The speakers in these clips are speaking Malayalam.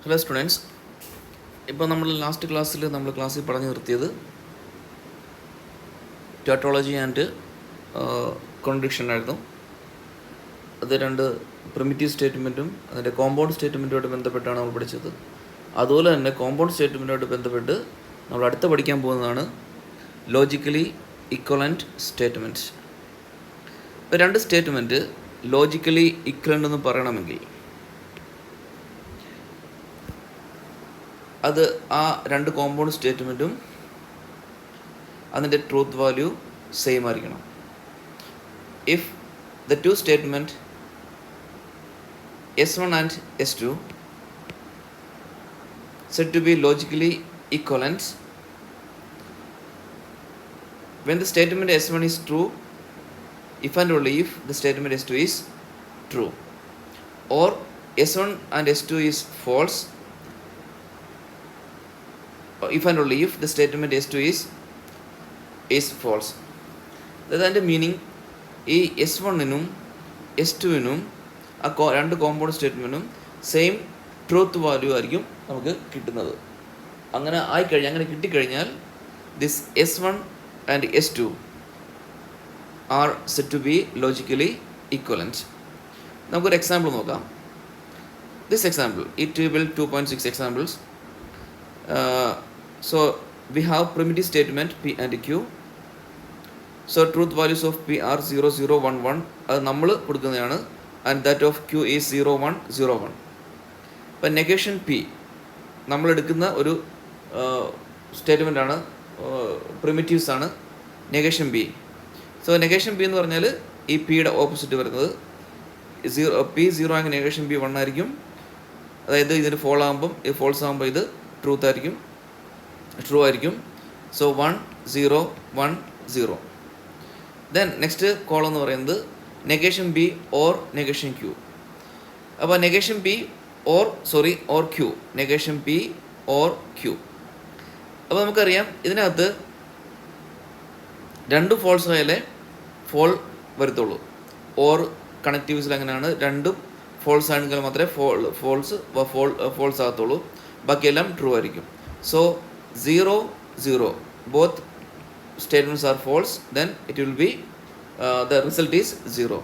ഹലോ സ്റ്റുഡൻസ്, ഇപ്പോൾ നമ്മൾ ലാസ്റ്റ് ക്ലാസ്സിൽ പറഞ്ഞു നിർത്തിയത് ടാട്ടോളജി ആൻഡ് കോൺട്രഡിക്ഷൻ ആയിരുന്നു. അത് രണ്ട് പ്രിമിറ്റീവ് സ്റ്റേറ്റ്മെൻറ്റും അതിൻ്റെ കോമ്പൗണ്ട് സ്റ്റേറ്റ്മെൻറ്റുമായിട്ട് ബന്ധപ്പെട്ടാണ് നമ്മൾ പഠിച്ചത്. അതുപോലെ തന്നെ കോമ്പൗണ്ട് സ്റ്റേറ്റ്മെൻറ്റുമായിട്ട് ബന്ധപ്പെട്ട് നമ്മൾ അടുത്ത പഠിക്കാൻ പോകുന്നതാണ് ലോജിക്കലി ഇക്വലൻറ്റ് സ്റ്റേറ്റ്മെൻറ്റ്സ്. ഇപ്പോൾ രണ്ട് സ്റ്റേറ്റ്മെൻറ്റ് ലോജിക്കലി ഇക്വലൻ്റ് എന്ന് പറയണമെങ്കിൽ അത് ആ രണ്ട് കോമ്പൗണ്ട് സ്റ്റേറ്റ്മെൻറ്റും അതിൻ്റെ ട്രൂത്ത് വാല്യൂ സെയിം ആയിരിക്കണം. If the two statement S1 and S2 said to be logically equivalent, when the statement S1 is true, if and only if the statement S2 is true, or S1 and S2 is false, if and only if the statement S2 is false. അതായത് മീനിങ് ഈ S1നും S2നും ആ രണ്ട് കോമ്പൗണ്ട് സ്റ്റേറ്റ്മെൻറ്റും സെയിം ട്രൂത്ത് വാല്യൂ ആയിരിക്കും നമുക്ക് കിട്ടുന്നത്. അങ്ങനെ കിട്ടിക്കഴിഞ്ഞാൽ this S1 and S2 are set to be logically equivalent. നമുക്കൊരു എക്സാമ്പിൾ നോക്കാം. ദിസ് എക്സാമ്പിൾ, ഈ table 2.6 examples. So we have primitive statement P and Q. So truth values of P are 0, 0, 1, 1. അത് നമ്മൾ കൊടുക്കുന്നതാണ്. And that of Q is 0, 1, 0, 1. ഇപ്പം നെഗേഷൻ P നമ്മളെടുക്കുന്ന ഒരു സ്റ്റേറ്റ്മെൻ്റ് ആണ്, പ്രിമിറ്റീവ്സ് ആണ് negation B. So negation B എന്ന് പറഞ്ഞാൽ ഈ പിയുടെ ഓപ്പോസിറ്റ് വരുന്നത് P 0 ആണെങ്കിൽ നെഗേഷൻ B 1 ആയിരിക്കും. അതായത് ഇതിന് ഫോൾസ് ആകുമ്പോൾ ഇത് ട്രൂ ആയിരിക്കും. സോ 1, 0, 1, 0. ദെൻ നെക്സ്റ്റ് കോളം എന്ന് പറയുന്നത് negation B or negation Q. അപ്പോൾ negation B or Q, negation B or Q. അപ്പോൾ നമുക്കറിയാം ഇതിനകത്ത് രണ്ട് ഫോൾസ് ആയാലേ ഫോൾ വരത്തുള്ളൂ. ഓർ കണക്റ്റീവ്സിൽ അങ്ങനെയാണ്, രണ്ടും ഫോൾസ് ആണെങ്കിൽ മാത്രമേ ഫോൾസ് ആകത്തുള്ളൂ, ബാക്കിയെല്ലാം ട്രൂ ആയിരിക്കും. So 0, 0, both statements are false, then it will be the result is 0.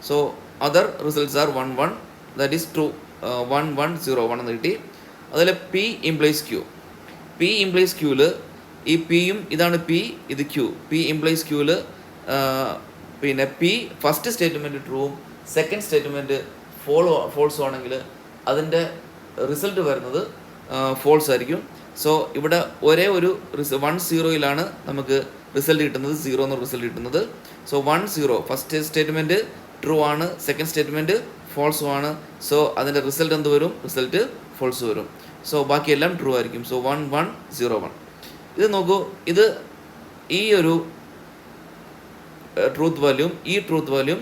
So other results are 1, 1, that is true. 1, 1, 0, 1 എന്ന് കിട്ടി. അതുപോലെ P implies Q. P implies Qയിൽ ഈ പിയും ഇതാണ് P, ഇത് Q. P implies Qയിൽ പിന്നെ P ഫസ്റ്റ് സ്റ്റേറ്റ്മെൻറ്റ് ട്രൂവും സെക്കൻഡ് സ്റ്റേറ്റ്മെൻറ്റ് ഫോൾസും ആണെങ്കിൽ അതിൻ്റെ റിസൾട്ട് വരുന്നത് ഫോൾസ് ആയിരിക്കും. സോ ഇവിടെ ഒരേ ഒരു 1, 0യിലാണ് നമുക്ക് റിസൾട്ട് കിട്ടുന്നത്, 0 എന്ന റിസൾട്ട് കിട്ടുന്നത്. സോ 1, 0 ഫസ്റ്റ് സ്റ്റേറ്റ്മെൻറ്റ് ട്രൂ ആണ്, സെക്കൻഡ് സ്റ്റേറ്റ്മെൻറ്റ് ഫോൾസും ആണ്. സോ അതിൻ്റെ റിസൾട്ട് എന്ത് വരും? റിസൾട്ട് ഫോൾസ് വരും. സോ ബാക്കിയെല്ലാം ട്രൂ ആയിരിക്കും. സോ 1, 1, 0, 1. ഇത് നോക്കൂ, ഇത് ഈ ഒരു ട്രൂത്ത് വാല്യൂം ഈ ട്രൂത്ത് വാല്യൂം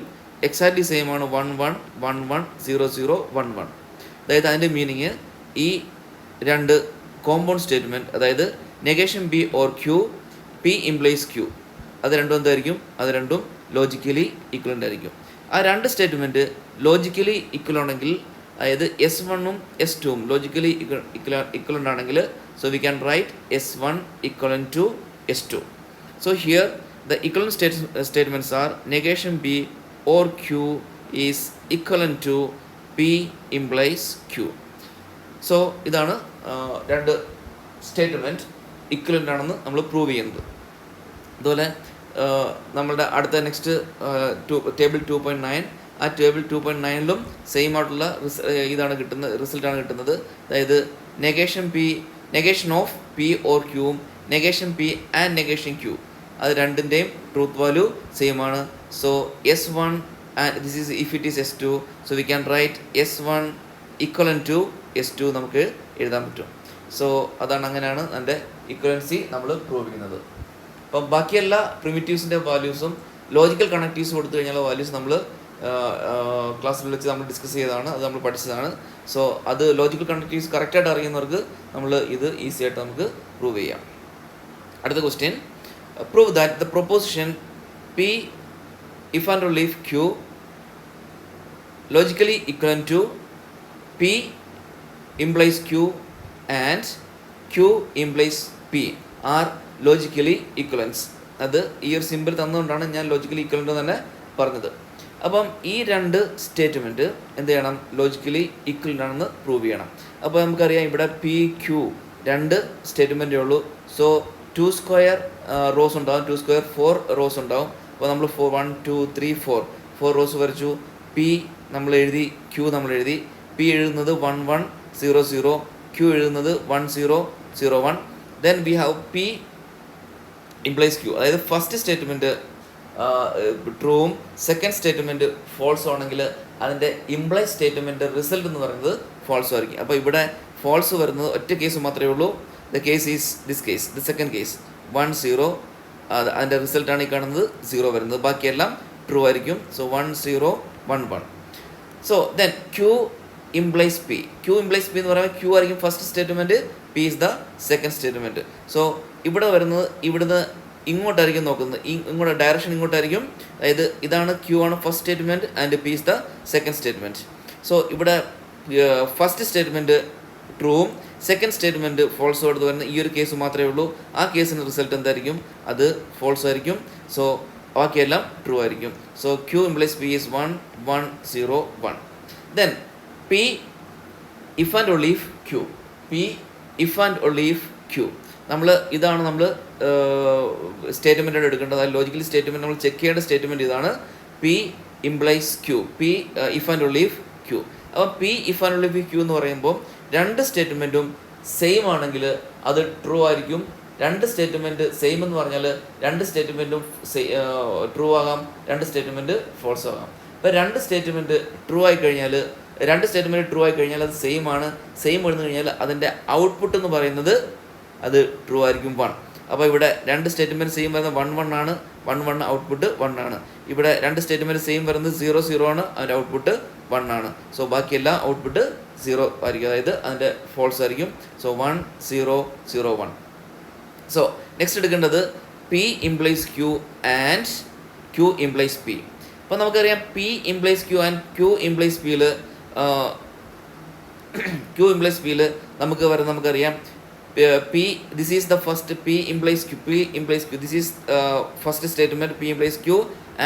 എക്സാക്ട്ലി സെയിം ആണ്. 1, 1, 1, 1, 0, 0, 1, 1. അതായത് അതിൻ്റെ മീനിങ് ഈ രണ്ട് കോമ്പൗണ്ട് സ്റ്റേറ്റ്മെൻറ്റ്, അതായത് negation B or Q, P implies Q, അത് രണ്ടും എന്തായിരിക്കും? അത് രണ്ടും ലോജിക്കലി ഈക്വലൻ്റ് ആയിരിക്കും. ആ രണ്ട് സ്റ്റേറ്റ്മെൻറ്റ് ലോജിക്കലി ഈക്വൽ ആണെങ്കിൽ, അതായത് S1ഉം S2ഉം ലോജിക്കലി ഈക്വലൻ്റ് ആണെങ്കിൽ, so we can write S1 equivalent to S2. So here the equivalent statements are negation B or Q is equivalent to P implies Q. So ഇതാണ് രണ്ട് സ്റ്റേറ്റ്മെൻറ്റ് ഇക്വലൻ്റ് ആണെന്ന് നമ്മൾ പ്രൂവ് ചെയ്യുന്നത്. അതുപോലെ നമ്മളുടെ അടുത്ത നെക്സ്റ്റ് ടേബിൾ 2.9, ആ ടേബിൾ 2.9ലും സെയിം ആയിട്ടുള്ള റിസൾട്ടാണ് കിട്ടുന്നത്. അതായത് നെഗേഷൻ ഓഫ് P ഓർ Qവും negation P and negation Q, അത് രണ്ടിൻ്റെയും ട്രൂത്ത് വാല്യൂ സെയിം ആണ്. So S1 and this is if it is S2, so we can write S1 equivalent to S2 നമുക്ക് എഴുതാൻ പറ്റും. സോ അങ്ങനെയാണ് അതിൻ്റെ ഇക്വലൻസി നമ്മൾ പ്രൂവ് ചെയ്യുന്നത്. അപ്പം ബാക്കിയെല്ലാ പ്രിമിറ്റീവ്സിൻ്റെ വാല്യൂസും ലോജിക്കൽ കണക്റ്റീവ്സ് കൊടുത്തു കഴിഞ്ഞാൽ വാല്യൂസ് നമ്മൾ ക്ലാസ്സിൽ വെച്ച് നമ്മൾ ഡിസ്കസ് ചെയ്തതാണ്, അത് നമ്മൾ പഠിച്ചതാണ്. സോ അത് ലോജിക്കൽ കണക്റ്റീവ്സ് കറക്റ്റായിട്ട് അറിയുന്നവർക്ക് നമ്മൾ ഇത് ഈസി ആയിട്ട് നമുക്ക് പ്രൂവ് ചെയ്യാം. അടുത്ത question, prove that the proposition P if and only if Q logically equivalent to P implies Q and Q implies P are logically equivalents. അത് ഈ ഒരു സിമ്പിൾ തന്നുകൊണ്ടാണ് ഞാൻ ലോജിക്കലി ഈക്വലൻ്റ് തന്നെ പറഞ്ഞത്. അപ്പം ഈ രണ്ട് സ്റ്റേറ്റ്മെൻറ്റ് എന്ത് ചെയ്യണം? ലോജിക്കലി ഈക്വലൻ്റ് ആണെന്ന് പ്രൂവ് ചെയ്യണം. അപ്പോൾ നമുക്കറിയാം ഇവിടെ പി ക്യൂ രണ്ട് സ്റ്റേറ്റ്മെൻറ്റേ ഉള്ളൂ. സോ 2 സ്ക്വയർ റോസ് ഉണ്ടാവും, 2 സ്ക്വയർ 4 റോസ് ഉണ്ടാവും. അപ്പോൾ നമ്മൾ 1 2 3 4 റോസ് വരച്ചു. പി നമ്മൾ എഴുതി, ക്യൂ നമ്മൾ എഴുതി. പി എഴുതുന്നത് 1 1 0 0, ക്യൂ എഴുതുന്നത് 1 0 0 1. Then we have P implies Q. അതായത് ഫസ്റ്റ് സ്റ്റേറ്റ്മെൻറ്റ് ട്രൂവും സെക്കൻഡ് സ്റ്റേറ്റ്മെൻറ്റ് ഫോൾസും ആണെങ്കിൽ അതിൻ്റെ ഇംപ്ലൈസ് സ്റ്റേറ്റ്മെൻറ്റ് റിസൾട്ട് എന്ന് പറയുന്നത് ഫോൾസും ആയിരിക്കും. അപ്പോൾ ഇവിടെ ഫോൾസ് വരുന്നത് ഒറ്റ കേസ് മാത്രമേ ഉള്ളൂ. The case is this case, the second case 1 0. അതിൻ്റെ റിസൾട്ടാണ് ഈ കാണുന്നത് 0 വരുന്നത്. ബാക്കിയെല്ലാം ട്രൂ ആയിരിക്കും. So 1 0 1 1. So then Q implies P. Q implies P എന്ന് പറയുമ്പോൾ ക്യൂ ആയിരിക്കും first statement, P is the second statement. So ഇവിടെ വരുന്നത് ഇവിടുന്ന് ഇങ്ങോട്ടായിരിക്കും നോക്കുന്നത്, ഇങ്ങോട്ട് ഡയറക്ഷൻ ഇങ്ങോട്ടായിരിക്കും. അതായത് ഇതാണ് ക്യൂ ആണ് first statement and P is the second statement. So ഇവിടെ ഫസ്റ്റ് സ്റ്റേറ്റ്മെൻറ്റ് ട്രൂവും സെക്കൻഡ് സ്റ്റേറ്റ്മെൻറ്റ് ഫോൾസും എടുത്ത് വരുന്ന ഈ ഒരു കേസ് മാത്രമേ ഉള്ളൂ. ആ കേസിൻ്റെ റിസൾട്ട് എന്തായിരിക്കും? അത് ഫോൾസ് ആയിരിക്കും. സോ ബാക്കിയെല്ലാം ട്രൂ ആയിരിക്കും. So q implies p is 1 1 0 1. Then p if and only if q. P if and only if q. ഇതാണ് നമ്മൾ സ്റ്റേറ്റ്മെൻറ്റായിട്ട് എടുക്കേണ്ടത്. അതായത് ലോജിക്കലി സ്റ്റേറ്റ്മെൻറ്റ് നമ്മൾ ചെക്ക് ചെയ്യേണ്ട സ്റ്റേറ്റ്മെൻറ്റ് ഇതാണ്. P implies q. P if and only if q. അപ്പോൾ p if and only if q എന്ന് പറയുമ്പോൾ രണ്ട് സ്റ്റേറ്റ്മെൻറ്റും സെയിം ആണെങ്കിൽ അത് ട്രൂ ആയിരിക്കും. രണ്ട് സ്റ്റേറ്റ്മെൻറ്റ് സെയിം എന്ന് പറഞ്ഞാൽ രണ്ട് സ്റ്റേറ്റ്മെൻറ്റും ട്രൂ ആകാം, രണ്ട് സ്റ്റേറ്റ്മെൻറ്റ് ഫോൾസ് ആകാം. അപ്പോൾ രണ്ട് സ്റ്റേറ്റ്മെൻറ്റ് ട്രൂ ആയി കഴിഞ്ഞാൽ അത് സെയിം ആണ്. സെയിം വന്നു കഴിഞ്ഞാൽ അതിൻ്റെ ഔട്ട്പുട്ട് എന്ന് പറയുന്നത് അത് ട്രൂ ആയിരിക്കും 1. അപ്പോൾ ഇവിടെ രണ്ട് സ്റ്റേറ്റ്മെൻറ്റ് സെയിം വരുന്നത് 1 1 ആണ്. 1 1 ഔട്ട്പുട്ട് 1 ആണ്. ഇവിടെ രണ്ട് സ്റ്റേറ്റ്മെൻറ്റ് സെയിം വരുന്നത് 0 0 ആണ്. അതിൻ്റെ ഔട്ട്പുട്ട് 1 ആണ്. സോ ബാക്കിയെല്ലാം ഔട്ട്പുട്ട് 0 ആയിരിക്കും, അതായത് അതിൻ്റെ ഫോൾസ് ആയിരിക്കും. സോ 1 0 0 1. സോ നെക്സ്റ്റ് എടുക്കേണ്ടത് P implies Q and Q implies P. അപ്പോൾ നമുക്കറിയാം P implies Q and Q implies പിയിൽ നമുക്കറിയാം P, this is the first P implies Q. This is first statement, P implies Q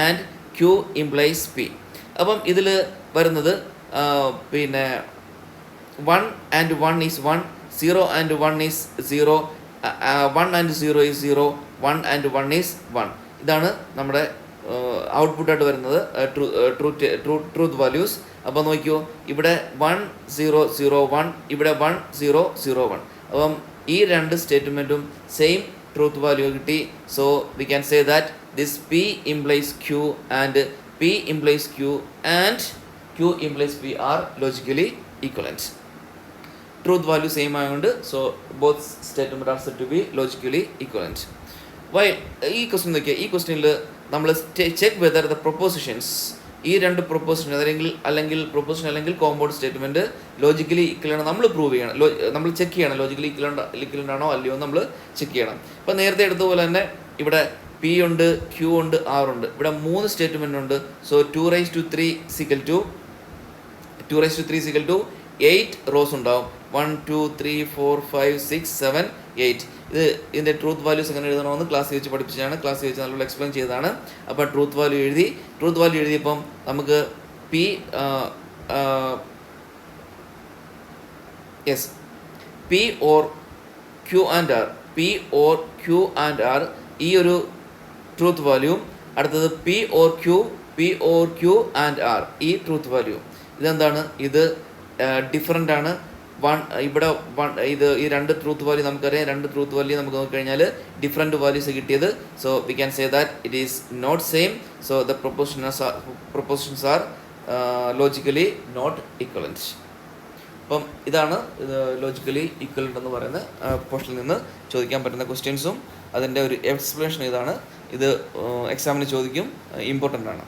and Q implies P. അപ്പം ഇതിൽ വരുന്നത് പിന്നെ 1 and 1 is 1, 0 and 1 is 0, 1 and 0 is 0, 1 and 1 is 1. ഇതാണ് നമ്മുടെ ഔട്ട്പുട്ടായിട്ട് വരുന്നത് ട്രൂത്ത് വാല്യൂസ്. അപ്പോൾ നോക്കിയോ, ഇവിടെ 1 0 0 1, ഇവിടെ 1 0 0 1. അപ്പം ഈ രണ്ട് സ്റ്റേറ്റ്മെൻറ്റും സെയിം ട്രൂത്ത് വാല്യൂ കിട്ടി. So we can say that this p implies Q and p implies Q and Q implies p are logically equivalent. Truth value same ആയതുകൊണ്ട് so both statement are said to be logically equivalent. ഈ ക്വസ്റ്റ്യൻ നോക്കിയാൽ ഈ ക്വസ്റ്റ്യനിൽ നമ്മൾ ചെക്ക് വെദർ ദ പ്രൊപ്പോസിഷൻസ്, ഈ രണ്ട് പ്രൊപ്പോസിഷൻ അല്ലെങ്കിൽ പ്രൊപ്പോസിഷൻ അല്ലെങ്കിൽ കോമ്പൗണ്ട് സ്റ്റേറ്റ്മെൻറ്റ് ലോജിക്കലി ഈക്വലൻ്റ് നമ്മൾ പ്രൂവ് ചെയ്യണം, നമ്മൾ ചെക്ക് ചെയ്യണം ലോജിക്കലി ഈക്വലൻ്റ് ആണോ അല്ലയോ നമ്മൾ ചെക്ക് ചെയ്യണം. അപ്പോൾ നേരത്തെ എടുത്തതുപോലെ തന്നെ ഇവിടെ പി ഉണ്ട്, ക്യൂ ഉണ്ട്, ആർ ഉണ്ട്. ഇവിടെ 3 സ്റ്റേറ്റ്മെൻ്റ് ഉണ്ട്. സോ 2⁵3 = 8 റോസ് ഉണ്ടാവും. 1 2 3 4 5 6 7 8. ഇതിൻ്റെ ട്രൂത്ത് വാല്യൂസ് എങ്ങനെ എഴുതണമെന്ന് ക്ലാസ് വെച്ച് പഠിപ്പിച്ചതാണ്, ക്ലാസ് വെച്ച് നല്ലോണം എക്സ്പ്ലെയിൻ ചെയ്തതാണ്. അപ്പോൾ ട്രൂത്ത് വാല്യൂ എഴുതിയപ്പം നമുക്ക് P P or Q and R ഈ ഒരു ട്രൂത്ത് വാല്യൂ. അടുത്തത് P or Q and R ഈ ട്രൂത്ത് വാല്യൂ. ഇതെന്താണ്? ഇത് ഡിഫറൻ്റ് ആണ്. ഈ രണ്ട് ട്രൂത്ത് വാല്യൂ നമുക്കറിയാം. രണ്ട് ട്രൂത്ത് വാല്യൂ നമുക്ക് നോക്കിക്കഴിഞ്ഞാൽ ഡിഫറെൻറ്റ് വാല്യൂസ് കിട്ടിയത്. So we can say that it is not same. So the propositions are logically not equivalent. അപ്പം ഇതാണ് ലോജിക്കലി ഈക്വലൻ്റ് എന്ന് പറയുന്ന പോർഷനിൽ നിന്ന് ചോദിക്കാൻ പറ്റുന്ന ക്വസ്റ്റ്യൻസും അതിൻ്റെ ഒരു എക്സ്പ്ലനേഷൻ ഇതാണ്. ഇത് എക്സാമിന് ചോദിക്കും, ഇമ്പോർട്ടൻ്റ് ആണ്.